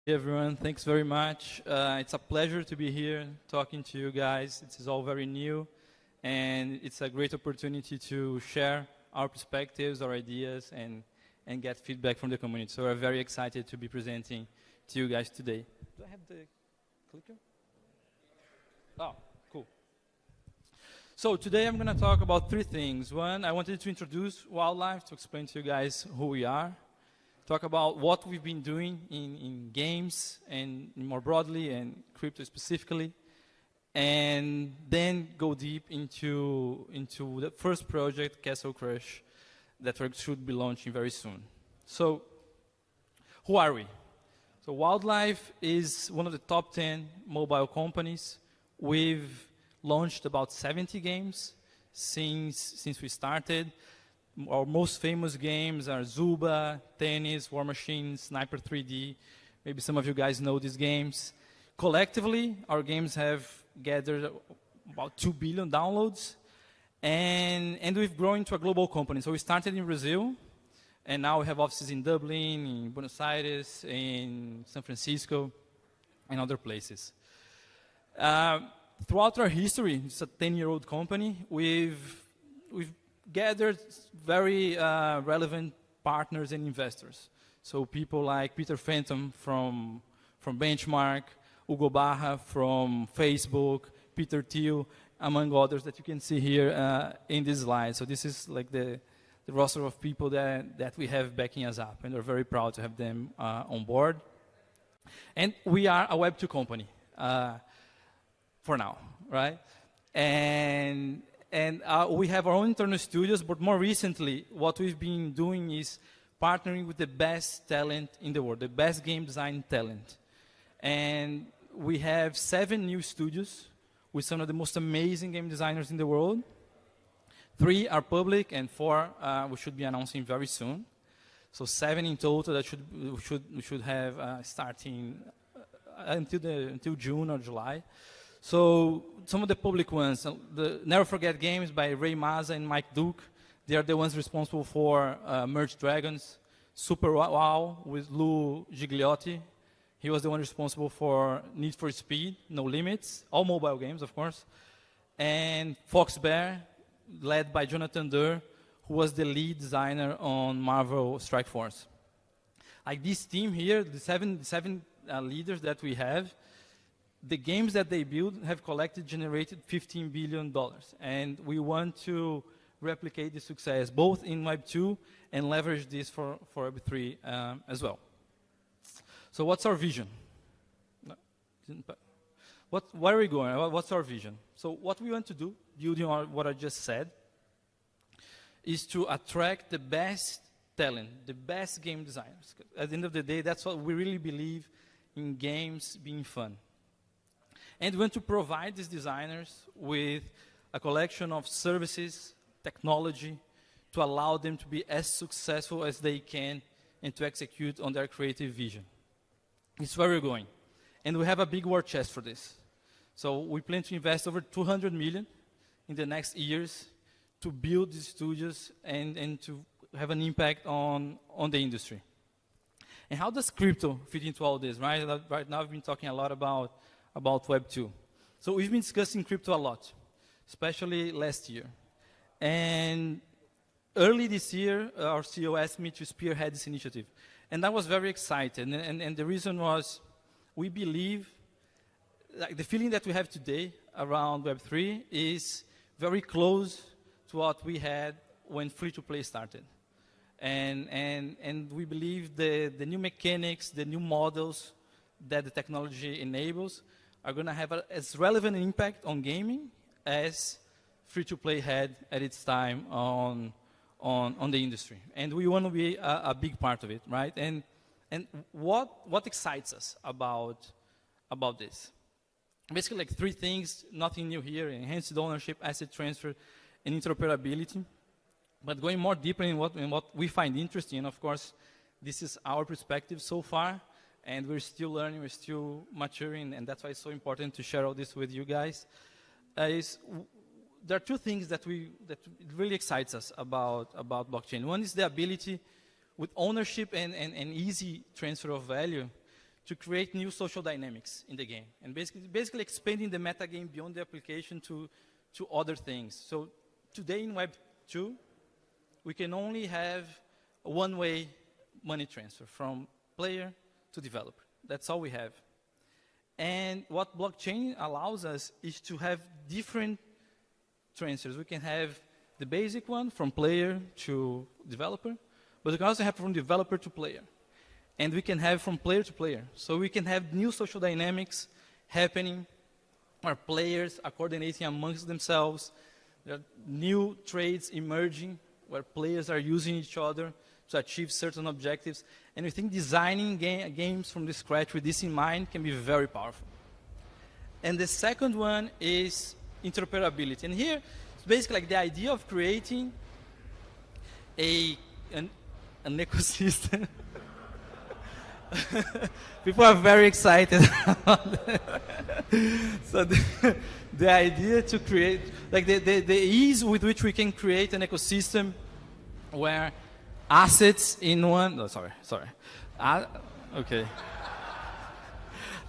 Hey everyone, thanks very much. It's a pleasure to be here talking to you guys. This is all very new, and it's a great opportunity to share our perspectives, our ideas, and get feedback from the community. So we're very excited to be presenting to you guys today. Do I have the clicker? Oh, cool. So today I'm going to talk about three things. One, I wanted to introduce Wildlife, to explain to you guys who we are. Talk about what we've been doing in games and more broadly and crypto specifically, and then go deep into the first project, Castle Crush, that we should be launching very soon. So, who are we? So Wildlife is one of the top 10 mobile companies. We've launched about 70 games since we started. Our most famous games are Zuba, Tennis, War Machine, Sniper 3D. Maybe some of you guys know these games. Collectively, our games have gathered about 2 billion downloads. And we've grown into a global company. So we started in Brazil, and now we have offices in Dublin, in Buenos Aires, in San Francisco, and other places. Throughout our history, it's a 10-year-old company, we've gathered very relevant partners and investors. So people like Peter Phantom from Benchmark, Hugo Barra from Facebook, Peter Thiel, among others that you can see here in this slide. So this is like the roster of people that we have backing us up, and we're very proud to have them on board. And we are a Web2 company for now, right? And we have our own internal studios, but more recently, what we've been doing is partnering with the best talent in the world, the best game design talent. And we have 7 new studios with some of the most amazing game designers in the world. 3 are public, and 4 we should be announcing very soon. So 7 in total that we should have starting until June or July. So some of the public ones, the Never Forget Games by Ray Maza and Mike Duke, they are the ones responsible for Merge Dragons. Super WoW with Lou Gigliotti. He was the one responsible for Need for Speed, No Limits, all mobile games, of course. And Fox Bear, led by Jonathan Durr, who was the lead designer on Marvel Strike Force. Like this team here, the seven leaders that we have, the games that they build have generated $15 billion. And we want to replicate the success, both in Web 2 and leverage this for Web 3 as well. So what's our vision? Where are we going? What's our vision? So what we want to do, building on what I just said, is to attract the best talent, the best game designers. At the end of the day, that's what we really believe in games being fun. And we want to provide these designers with a collection of services, technology, to allow them to be as successful as they can and to execute on their creative vision. It's where we're going. And we have a big war chest for this. So we plan to invest over $200 million in the next years to build these studios and to have an impact on the industry. And how does crypto fit into all this, right? Right now, we've been talking a lot about Web 2. So we've been discussing crypto a lot, especially last year. And early this year, our CEO asked me to spearhead this initiative. And I was very excited. And the reason was, we believe, like the feeling that we have today around Web 3 is very close to what we had when free-to-play started. And we believe the new mechanics, the new models that the technology enables are going to have as relevant an impact on gaming as free-to-play had at its time on the industry. And we want to be a big part of it, right? And what excites us about this? Basically, like 3 things, nothing new here: enhanced ownership, asset transfer, and interoperability. But going more deeper in what we find interesting, and of course, this is our perspective so far, and we're still learning, we're still maturing, and that's why it's so important to share all this with you guys. There are 2 things that really excites us about blockchain. One is the ability, with ownership and easy transfer of value, to create new social dynamics in the game, and basically expanding the meta game beyond the application to other things. So today in Web 2, we can only have a one-way money transfer from player to developer. That's all we have. And what blockchain allows us is to have different transfers. We can have the basic one from player to developer, but we can also have from developer to player. And we can have from player to player. So we can have new social dynamics happening, where players are coordinating amongst themselves. There are new trades emerging, where players are using each other to achieve certain objectives. And we think designing games from the scratch with this in mind can be very powerful. And the second one is interoperability. And here, it's basically like the idea of creating an ecosystem. People are very excited. So the idea to create, like the ease with which we can create an ecosystem where assets in one,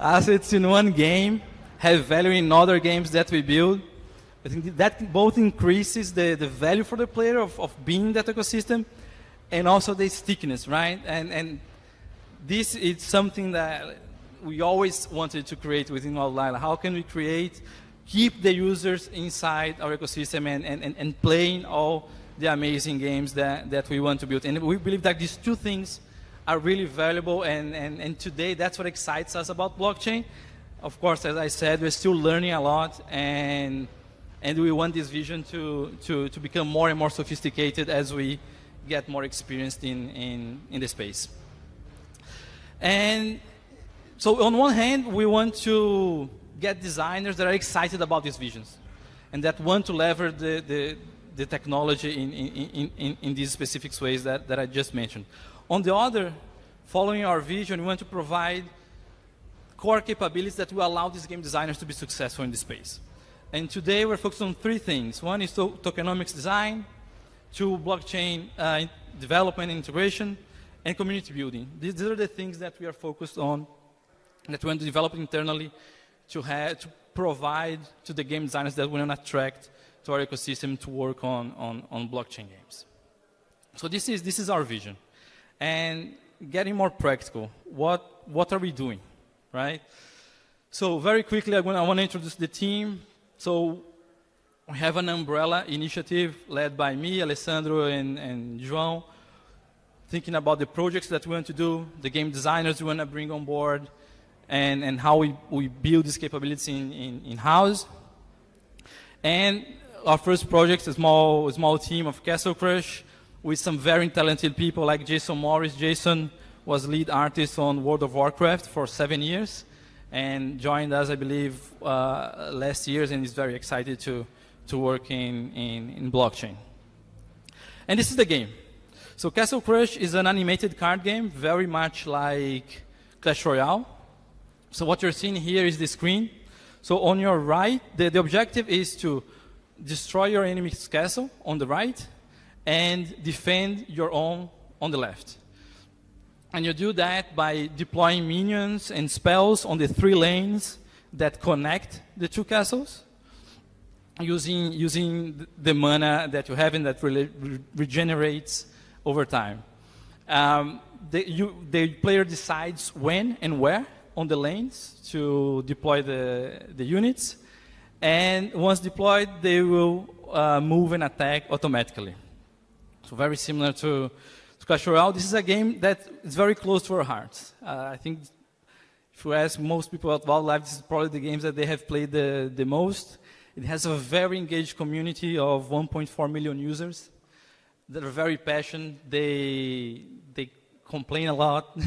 assets in one game have value in other games that we build. I think that both increases the value for the player of being that ecosystem, and also the stickiness, right? And this is something that we always wanted to create within Outlier. How can we keep the users inside our ecosystem and playing all the amazing games that we want to build? And we believe that these two things are really valuable, and today that's what excites us about blockchain. Of course, as I said, we're still learning a lot, and we want this vision to become more and more sophisticated as we get more experienced in the space. And so on one hand, we want to get designers that are excited about these visions and that want to leverage the technology in these specific ways that I just mentioned. On the other, following our vision, we want to provide core capabilities that will allow these game designers to be successful in this space. And today we're focused on three things. One is tokenomics design, two, blockchain development and integration, and community building. These are the things that we are focused on, that we want to develop internally to provide to the game designers that we want to attract to our ecosystem to work on blockchain games. So this is our vision. And getting more practical, what are we doing, right? So very quickly, I want to introduce the team. So we have an umbrella initiative led by me, Alessandro, and João, thinking about the projects that we want to do, the game designers we want to bring on board, and how we build these capabilities in-house. And our first project is a small team of Castle Crush with some very talented people like Jason Morris. Jason was lead artist on World of Warcraft for 7 years and joined us, I believe, last year, and is very excited to work in blockchain. And this is the game. So Castle Crush is an animated card game, very much like Clash Royale. So what you're seeing here is the screen. So on your right, the objective is to destroy your enemy's castle on the right and defend your own on the left. And you do that by deploying minions and spells on the 3 lanes that connect the 2 castles, using the mana that you have and that regenerates over time. The player decides when and where on the lanes to deploy the units, and once deployed, they will move and attack automatically. So very similar to Clash Royale. This is a game that is very close to our hearts. I think if you ask most people at Wildlife, this is probably the games that they have played the most. It has a very engaged community of 1.4 million users that are very passionate. They complain a lot,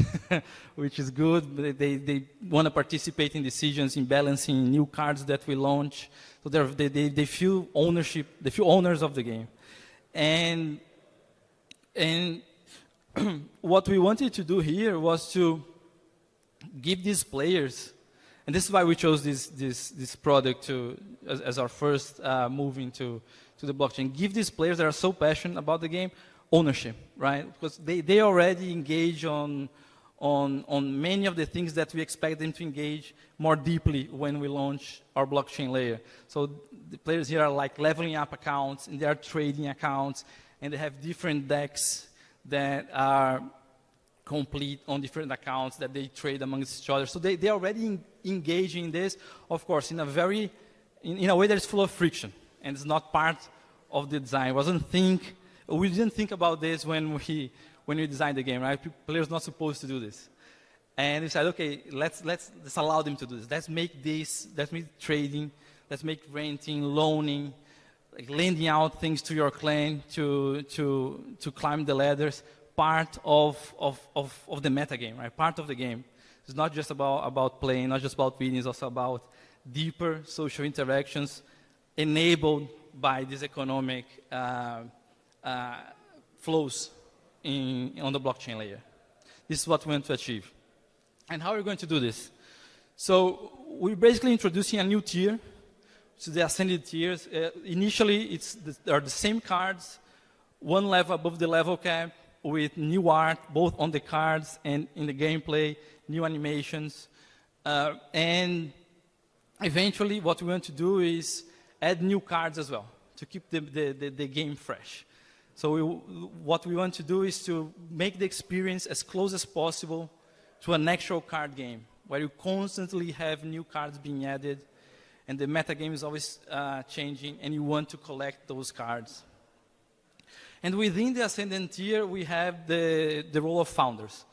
which is good. They want to participate in decisions in balancing new cards that we launch. So they feel ownership. They feel owners of the game. And what we wanted to do here was to give these players, and this is why we chose this product as our first move into the blockchain. Give these players that are so passionate about the game ownership, right? Because they already engage on on many of the things that we expect them to engage more deeply when we launch our blockchain layer. So the players here are like leveling up accounts, and they are trading accounts, and they have different decks that are complete on different accounts that they trade amongst each other. So they are already engaging in this, of course, in a very, in a way that is full of friction, and it's not part of the design. We didn't think about this when we designed the game, right? Players not supposed to do this. And we said, okay, let's allow them to do this. Let's make trading, let's make renting, loaning, like lending out things to your clan to climb the ladders, part of the meta game, right? Part of the game. It's not just about playing, not just about winning, it's also about deeper social interactions enabled by these economic flows on the blockchain layer. This is what we want to achieve. And how are we going to do this? So we're basically introducing a new tier, to the ascended tiers. Initially, they are the same cards, one level above the level cap, with new art, both on the cards and in the gameplay, new animations. And eventually, what we want to do is add new cards as well, to keep the game fresh. So what we want to do is to make the experience as close as possible to an actual card game, where you constantly have new cards being added, and the meta game is always changing, and you want to collect those cards. And within the Ascendant tier, we have the role of founders.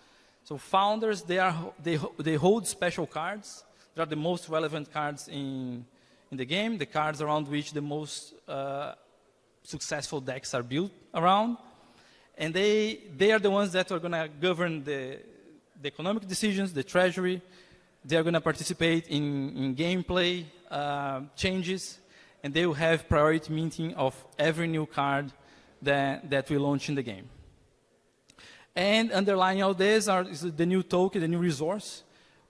So founders, they hold special cards. They are the most relevant cards in the game, the cards around which the most successful decks are built around. And they are the ones that are going to govern the economic decisions, the treasury. They are going to participate in gameplay changes, and they will have priority minting of every new card that we launch in the game. And underlying all this is the new token, the new resource,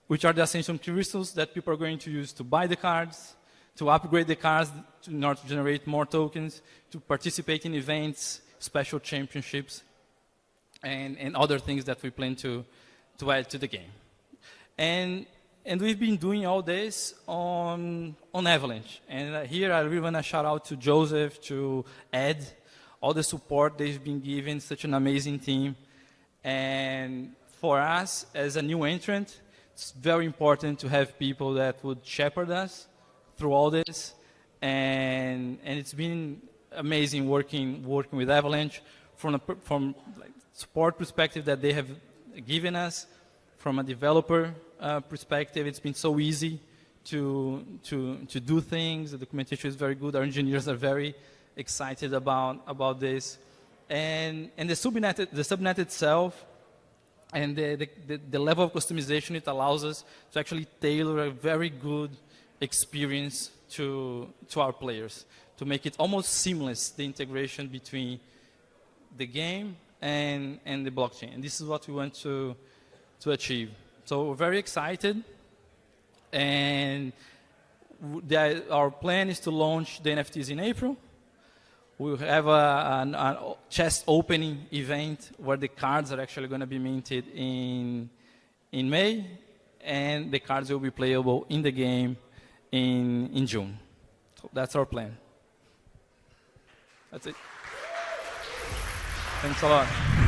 which are the Ascension crystals that people are going to use to buy the cards, to upgrade the cards in order to generate more tokens, to participate in events, special championships, and other things that we plan to add to the game. And we've been doing all this on Avalanche. And here I really want to shout out to Joseph, to Ed, all the support they've been given, such an amazing team. And for us, as a new entrant, it's very important to have people that would shepherd us through all this. And it's been amazing working with Avalanche from like support perspective that they have given us, from a developer perspective. It's been so easy to do things. The documentation is very good. Our engineers are very excited about this, and the subnet itself, and the level of customization it allows us to actually tailor a very good experience to our players, to make it almost seamless, the integration between the game and the blockchain. And this is what we want to achieve. So we're very excited, and our plan is to launch the NFTs in April. We'll have a chest opening event where the cards are actually going to be minted in May, and the cards will be playable in the game in June. So that's our plan. That's it. Thanks a lot.